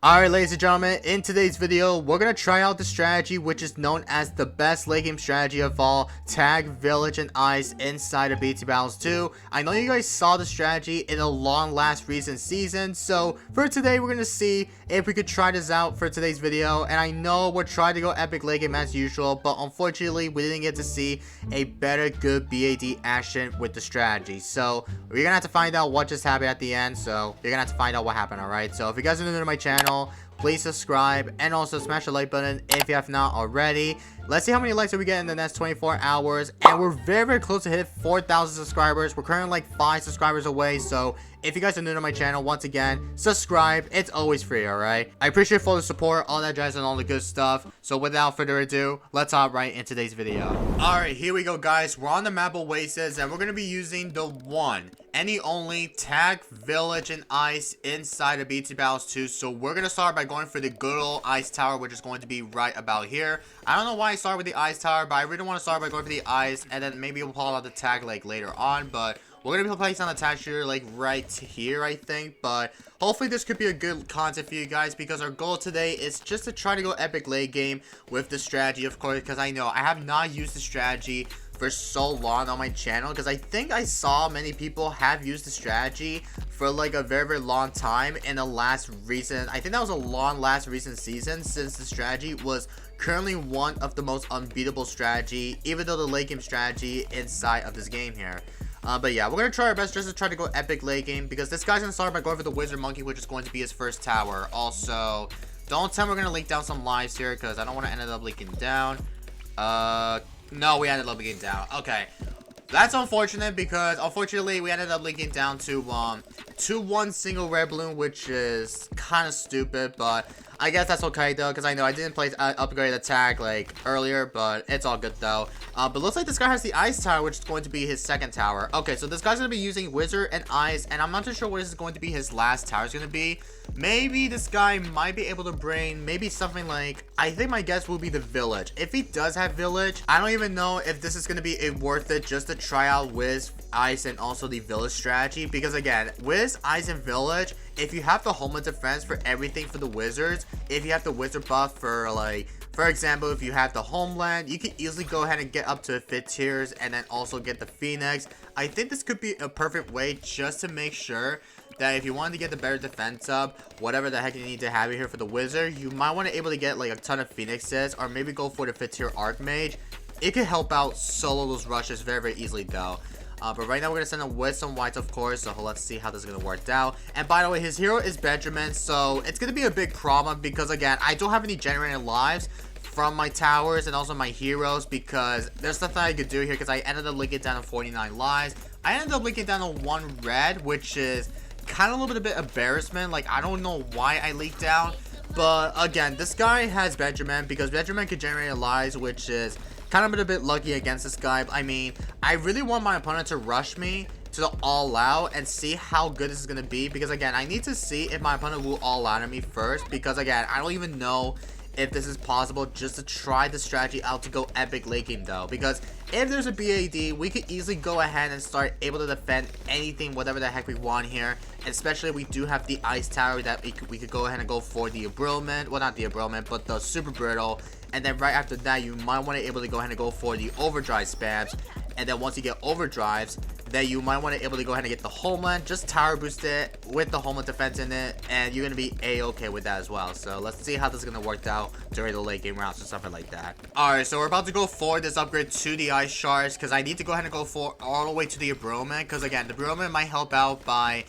Alright, ladies and gentlemen, in today's video, we're going to try out the strategy which is known as the best late game strategy of all, Tag, Village, and Ice inside of BT Battles 2. I know you guys saw the strategy in a long last recent season, so for today we're going to see if we could try this out for today's video. And I know we're trying to go epic late game as usual, but unfortunately we didn't get to see a better good BAD action with the strategy. So we're going to have to find out what just happened at the end, so you're going to have to find out what happened, alright? So if you guys are new to my channel, please subscribe and also smash the like button if you have not already. Let's see how many likes we get in the next 24 hours. And we're very close to hit 4,000 subscribers. We're currently like 5 subscribers away. So if you guys are new to my channel, once again, subscribe. It's always free, alright? I appreciate all the support, all that jazz, and all the good stuff. So without further ado, let's hop right into today's video. Alright, here we go, guys. We're on the map Oasis, and we're going to be using the one, any only, Tag, Village, and Ice inside of BT Battles 2. So we're going to start by going for the good old Ice Tower, which is going to be right about here. I don't know why I started with the Ice Tower, but I really want to start by going for the Ice, and then maybe we'll pull out the Tag like later on, but we're going to be placing on the tag shooter like right here, I think. But hopefully this could be a good content for you guys, because our goal today is just to try to go epic late game with the strategy, of course, because I know I have not used the strategy for so long on my channel, because I think I saw many people have used the strategy for like a very long time in the last recent, I think that was a long last recent season, since the strategy was currently one of the most unbeatable strategy, even though the late game strategy inside of this game here. But yeah, we're going to try our best just to try to go epic late game, because this guy's going to start by going for the Wizard Monkey, which is going to be his first tower. Also, don't tell me we're going to leak down some lives here, because I don't want to end up leaking down. No, we ended up leaking down. Okay. That's unfortunate, because unfortunately we ended up leaking down to 2-1 single red balloon, which is kind of stupid, but I guess that's okay though, because I know I didn't place upgrade attack like earlier, but it's all good though. But looks like this guy has the Ice Tower, which is going to be his second tower. Okay, so this guy's going to be using Wizard and Ice, and I'm not too sure what this is going to be his last tower is going to be. Maybe this guy might be able to bring maybe something like, I think my guess will be the Village. If he does have Village, I don't even know if this is going to be worth it just to try out Wiz, Ice, and also the Village strategy, because again, Wiz, Ice, and Village, if you have the Homeland Defense for everything for the Wizards, if you have the Wizard buff for like, for example, if you have the Homeland, you can easily go ahead and get up to 5th tiers and then also get the Phoenix. I think this could be a perfect way just to make sure that if you wanted to get the better defense up, whatever the heck you need to have here for the Wizard, you might want to able to get like a ton of Phoenixes, or maybe go for the 5th tier Archmage. It could help out solo those rushes very easily though. But right now we're going to send him with some whites, of course, so let's see how this is going to work out. And by the way, his hero is Benjamin, so it's going to be a big problem, because again, I don't have any generated lives from my towers and also my heroes, because there's nothing I could do here, because I ended up linking down to 49 lives. I ended up linking down to 1 red, which is kind of a little bit of embarrassment. Like, I don't know why I leaked down, but again, this guy has Benjamin, because Benjamin could generate lives, which is kind of been a bit lucky against this guy. I mean, I really want my opponent to rush me to the all out and see how good this is going to be, because again, I need to see if my opponent will all out on me first, because again, I don't even know if this is possible just to try the strategy out to go epic late game though, because if there's a BAD, we could easily go ahead and start able to defend anything, whatever the heck we want here. And especially we do have the Ice Tower that we could go ahead and go for the Abrilment, well, not the Abrilment, but the Super Brittle. And then right after that, you might want to able to go ahead and go for the Overdrive spams. And then once you get Overdrives, then you might want to able to go ahead and get the Homeland, just tower boost it with the Homeland defense in it, and you're going to be a-okay with that as well. So let's see how this is going to work out during the late game rounds or something like that. Alright, so we're about to go for this upgrade to the Ice Shards, because I need to go ahead and go for all the way to the Abrilment, because again, the Abrilment might help out by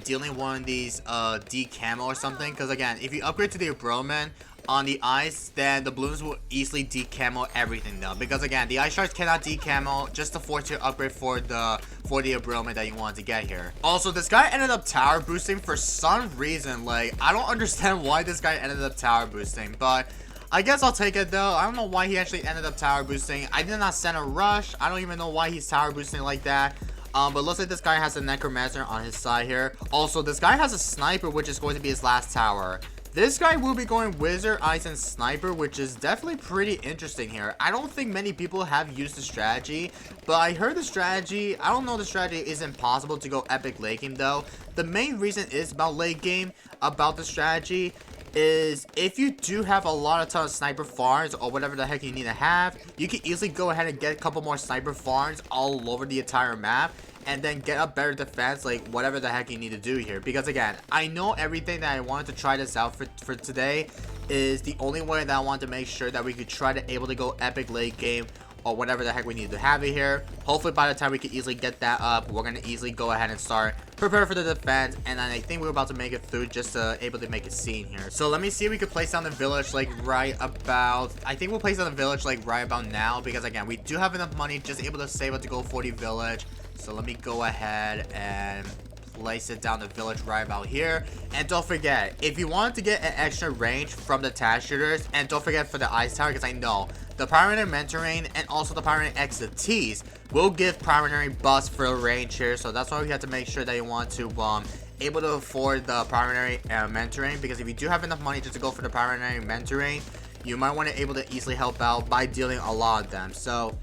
dealing one of these D-camo or something, because again, if you upgrade to the Abrilment on the Ice, then the Bloons will easily decamo everything though, because again, the Ice Shards cannot decamo, just the 4-tier upgrade for the Abrilment that you wanted to get here. Also, this guy ended up tower boosting for some reason. Like, I don't understand why this guy ended up tower boosting, but I guess I'll take it though. I don't know why he actually ended up tower boosting. I did not send a rush. I don't even know why he's tower boosting like that. But looks like this guy has a Necromancer on his side here. Also, this guy has a Sniper, which is going to be his last tower. This guy will be going Wizard, Ice, and Sniper, which is definitely pretty interesting here. I don't think many people have used the strategy, but I heard the strategy. I don't know, the strategy isn't possible to go epic late game though. The main reason is about late game, about the strategy, is if you do have a ton of sniper farms or whatever the heck you need to have, you can easily go ahead and get a couple more sniper farms all over the entire map and then get a better defense, like whatever the heck you need to do here. Because again, I know everything that I wanted to try this out for today is the only way that I want to make sure that we could try to able to go epic late game or whatever the heck we need to have it here. Hopefully by the time we can easily get that up, we're going to easily go ahead and start prepare for the defense, and I think we're about to make it through just to able to make a scene here. So let me see if we could place down the village like right about, I think we'll place down the village like right about now, because again, we do have enough money just able to save up to go 40 village. So let me go ahead and place it down the village right about here. And don't forget, if you wanted to get an extra range from the tag shooters, and don't forget for the ice tower, because I know the primary mentoring and also the primary expertise will give primary buffs for range here. So that's why we have to make sure that you want to able to afford the primary mentoring, because if you do have enough money just to go for the primary mentoring, you might want to able to easily help out by dealing a lot of them. So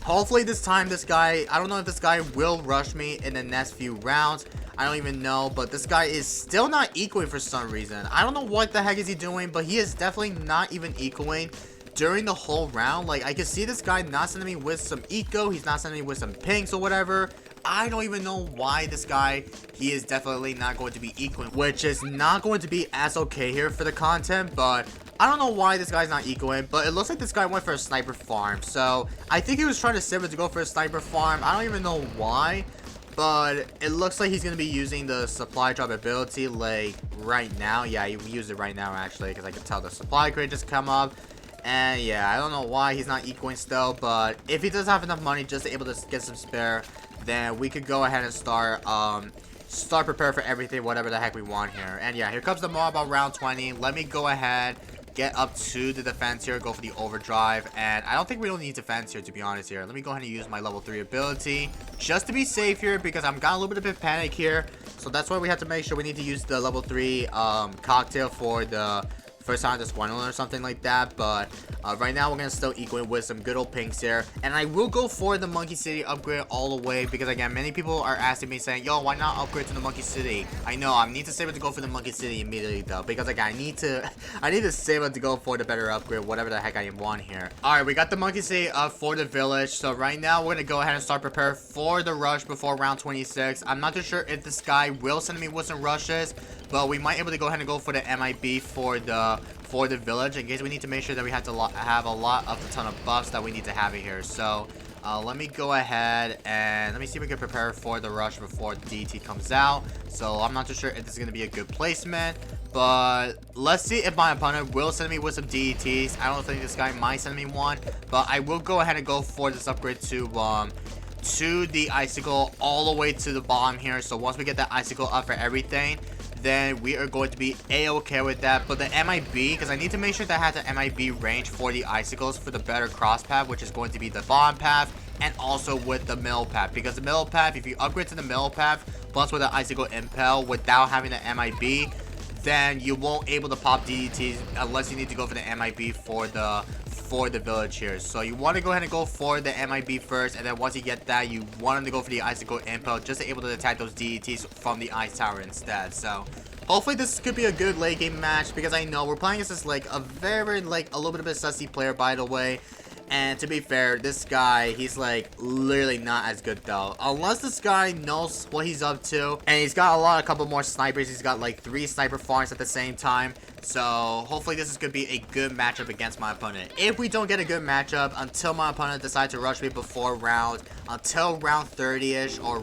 hopefully this time this guy, I don't know if this guy will rush me in the next few rounds. I don't even know, but this guy is still not equaling for some reason. I don't know what the heck is he doing, but he is definitely not even equaling during the whole round. Like, I can see this guy not sending me with some eco. He's not sending me with some pinks or whatever. I don't even know why this guy, he is definitely not going to be equaling, which is not going to be as okay here for the content, but I don't know why this guy's not equaling. But it looks like this guy went for a sniper farm, so I think he was trying to save it to go for a sniper farm. I don't even know why, but it looks like he's going to be using the supply drop ability like right now. Yeah, he used it right now actually, because I can tell the supply crate just come up. And yeah, I don't know why he's not equaling still, but if he does have enough money just to able to get some spare, then we could go ahead and start prepare for everything, whatever the heck we want here. And yeah, here comes the mob on round 20. Let me go ahead, get up to the defense here, go for the overdrive. And I don't think we don't need defense here, to be honest here. Let me go ahead and use my level 3 ability just to be safe here, because I'm got a little bit of a panic here. So that's why we have to make sure we need to use the level 3 cocktail for the first time this one or something like that. But right now we're gonna still equal with some good old pinks here, and I will go for the Monkey City upgrade all the way, because again, many people are asking me saying, yo, why not upgrade to the Monkey City? I know I need to save it to go for the Monkey City immediately though, because again, I need to save it to go for the better upgrade, whatever the heck I want here. All right, we got the Monkey City up for the village. So right now we're gonna go ahead and start prepare for the rush before round 26. I'm not too sure if this guy will send me with some rushes, but we might able to go ahead and go for the MIB for the village, in case we need to make sure that we have to have a lot of the ton of buffs that we need to have it here. So let me go ahead and let me see if we can prepare for the rush before the DT comes out. So I'm not too sure if this is going to be a good placement, but let's see if my opponent will send me with some DETs. I don't think this guy might send me one, but I will go ahead and go for this upgrade to the icicle all the way to the bottom here. So once we get that icicle up for everything, then we are going to be a-okay with that. But the MIB, because I need to make sure that I have the MIB range for the icicles for the better cross path, which is going to be the bottom path and also with the middle path, because the middle path, if you upgrade to the middle path plus with the icicle impel without having the MIB, then you won't able to pop DDTs unless you need to go for the MIB for the village here. So you want to go ahead and go for the MIB first, and then once you get that, you want to go for the icicle impel just to able to attack those DETs from the ice tower instead. So hopefully this could be a good late game match, because I know we're playing against this like a very like a little bit of a sussy player, by the way. And to be fair, this guy, he's like literally not as good though, unless this guy knows what he's up to. And he's got a couple more snipers. He's got like 3 sniper farms at the same time. So hopefully this is going to be a good matchup against my opponent. If we don't get a good matchup until my opponent decides to rush me before until round 30ish or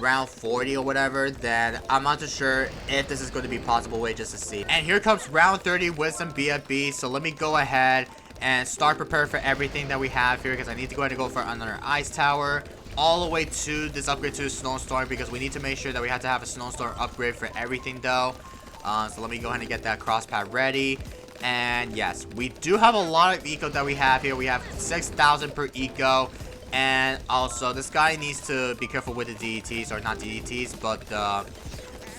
round 40 or whatever, then I'm not too sure if this is going to be a possible way just to see. And here comes round 30 with some BFB. So let me go ahead and start prepare for everything that we have here, because I need to go ahead and go for another ice tower all the way to this upgrade to a snowstorm, because we need to make sure that we have to have a snowstorm upgrade for everything though. So let me go ahead and get that cross pad ready. And yes, we do have a lot of eco that we have here. We have 6,000 per eco. And also this guy needs to be careful with the DDTs, or not DDTs, but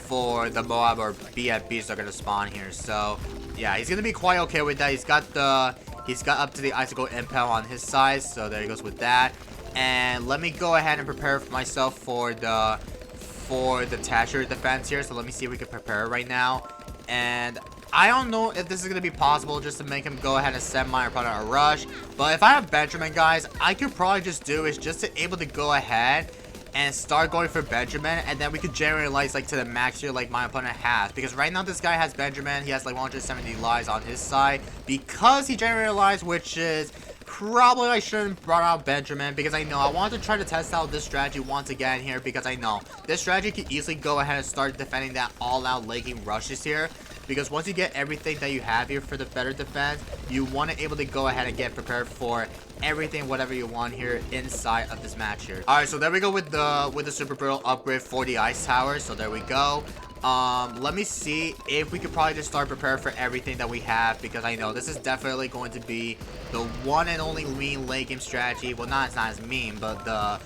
for the Moab or BFBs are going to spawn here. So yeah, he's going to be quite okay with that. He's got up to the icicle impel on his side, so there he goes with that. And let me go ahead and prepare for myself for the Thatcher defense here. So let me see if we can prepare right now. And I don't know if this is going to be possible just to make him go ahead and send my opponent a rush. But if I have Benjamin, guys, I could probably just do is just to able to go ahead and start going for Benjamin, and then we could generate lives like to the max here like my opponent has. Because right now this guy has Benjamin, he has like 170 lives on his side because he generated lives, which is probably I shouldn't brought out Benjamin, because I know I want to try to test out this strategy once again here, because I know this strategy could easily go ahead and start defending that all-out lagging rushes here. Because once you get everything that you have here for the better defense, you want to able to go ahead and get prepared for everything, whatever you want here inside of this match here. All right, so there we go with the super brutal upgrade for the ice tower. So there we go. Let me see if we could probably just start preparing for everything that we have, because I know this is definitely going to be the one and only mean late game strategy. Well, it's not as mean, but the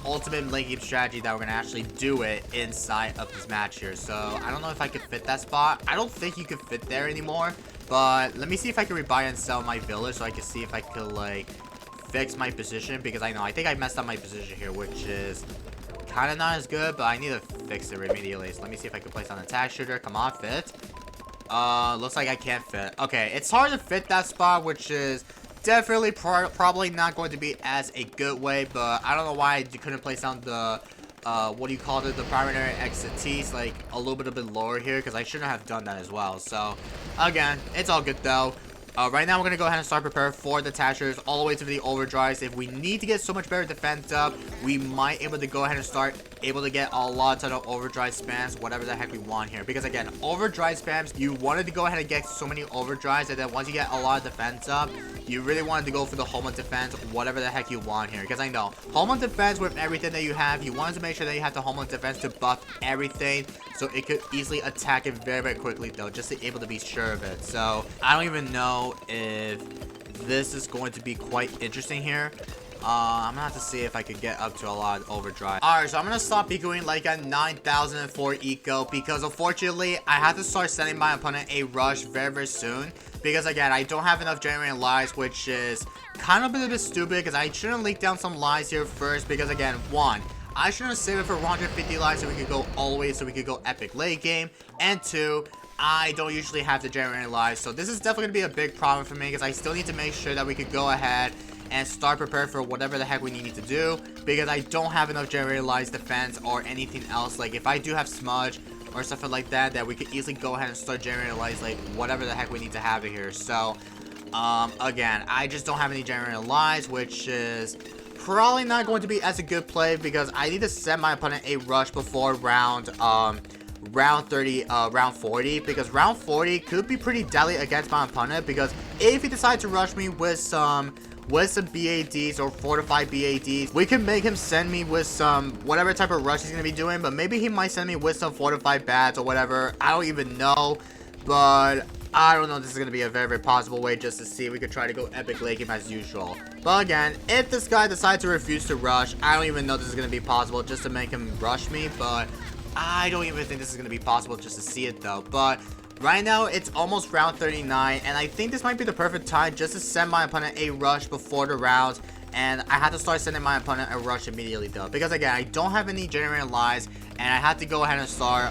ultimate late game strategy that we're gonna actually do it inside of this match here. So I don't know if I could fit that spot. I don't think you could fit there anymore, but let me see if I can rebuy and sell my village so I can see if I could like fix my position, because I think I messed up my position here, which is kind of not as good, but I need to fix it immediately. So let me see if I can place on attack shooter. Come on, fit. Looks like I can't fit. Okay, it's hard to fit that spot, which is definitely probably not going to be as a good way, but I don't know why you couldn't place down the what do you call it, the primary expertise like a little bit lower here, because I shouldn't have done that as well. So again, it's all good though. Right now we're gonna go ahead and start preparing for the attachers all the way to the overdrives. If we need to get so much better defense up, we might able to go ahead and start able to get a lot of overdrive spams, whatever the heck we want here. Because again, overdrive spams, you wanted to go ahead and get so many overdrives, and then once you get a lot of defense up, you really wanted to go for the home on defense, whatever the heck you want here. Because I know home on defense with everything that you have, you wanted to make sure that you have the home on defense to buff everything, so it could easily attack it very quickly though, just to be able to be sure of it. So I don't even know if this is going to be quite interesting here. I'm gonna have to see if I could get up to a lot of overdrive. Alright, so I'm gonna stop ecoing like at 9,004 eco, because unfortunately I have to start sending my opponent a rush very soon, because again I don't have enough generating lives, which is kind of a bit stupid, because I shouldn't leak down some lives here first, because again, one, I shouldn't save it for 150 lives so we could go all the way, so we could go epic late game, and two, I don't usually have the generating lives, so this is definitely going to be a big problem for me, because I still need to make sure that we could go ahead and start preparing for whatever the heck we need to do, because I don't have enough generating lives defense or anything else. Like if I do have smudge or something like that, that we could easily go ahead and start generating lives, like whatever the heck we need to have it here. So again, I just don't have any generating lives, which is probably not going to be as a good play, because I need to send my opponent a rush before round 40, because round 40 could be pretty deadly against my opponent, because if he decides to rush me with some BADs or fortified BADs, we can make him send me with some whatever type of rush he's gonna be doing, but maybe he might send me with some fortified bats or whatever. I don't even know, but I don't know, this is gonna be a very possible way just to see if we could try to go epic late game as usual. But again, if this guy decides to refuse to rush, I don't even know this is gonna be possible just to make him rush me, but I don't even think this is gonna be possible just to see it though. But right now, it's almost round 39, and I think this might be the perfect time just to send my opponent a rush before the rounds, and I have to start sending my opponent a rush immediately though, because again, I don't have any generating lives, and I have to go ahead and start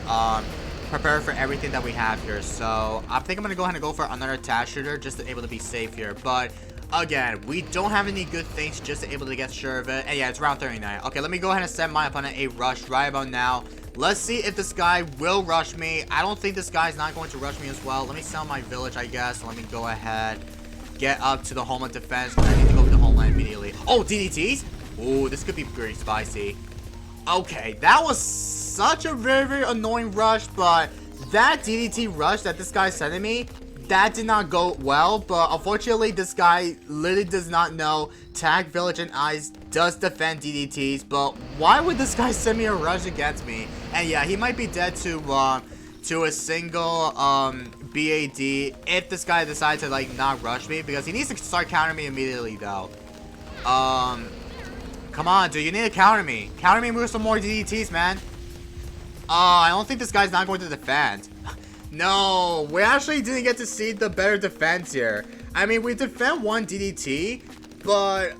prepare for everything that we have here. So I think I'm gonna go ahead and go for another attack shooter just to able to be safe here. But again, we don't have any good things just to able to get sure of it. And yeah, it's round 39. Okay, let me go ahead and send my opponent a rush right about now. Let's see if this guy will rush me. I don't think this guy's not going to rush me as well. Let me sell my village, I guess. Let me go ahead, get up to the homeland defense, because I need to go to the homeland immediately. Oh, DDTs? Ooh, this could be pretty spicy. Okay, that was such a very annoying rush, but that DDT rush that this guy's sending me, that did not go well. But unfortunately, this guy literally does not know Tag Village and Ice does defend DDTs. But why would this guy send me a rush against me? And yeah, he might be dead to a single BAD if this guy decides to like not rush me, because he needs to start countering me immediately though. Come on, dude, you need to counter me. Counter me with some more DDTs, man. I don't think this guy's not going to defend. No, we actually didn't get to see the better defense here. I mean, we defend one DDT, but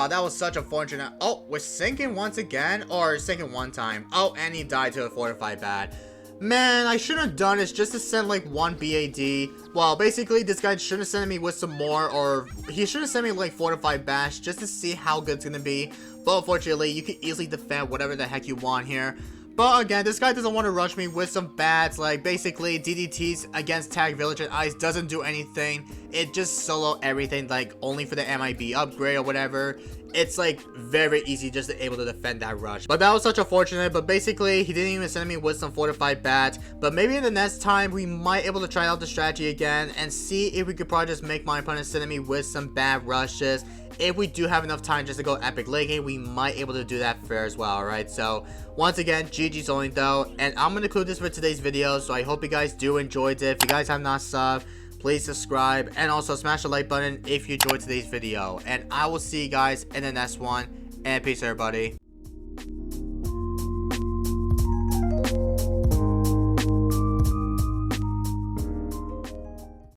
that was such a fortunate. Oh, we're sinking once again, or sinking one time. Oh, and he died to a fortified bat. Man, I shouldn't have done this just to send like one BAD. Well, basically, this guy should have sent me with some more, or he should have sent me like 4 to 5 bash just to see how good it's gonna be. But unfortunately, you can easily defend whatever the heck you want here. But again, this guy doesn't want to rush me with some bats. Like, basically, DDTs against Tag Village and Ice doesn't do anything. It just solo everything, like, only for the MIB upgrade or whatever. It's, like, very easy just to able to defend that rush. But that was such unfortunate. But basically, he didn't even send me with some fortified bats. But maybe in the next time, we might able to try out the strategy again and see if we could probably just make my opponent send me with some bad rushes. If we do have enough time just to go epic late game, we might able to do that fair as well. Alright, so once again, GG's only though, and I'm gonna conclude this for today's video. So I hope you guys do enjoyed it. If you guys have not subbed, please subscribe and also smash the like button if you enjoyed today's video, and I will see you guys in the next one, and peace everybody.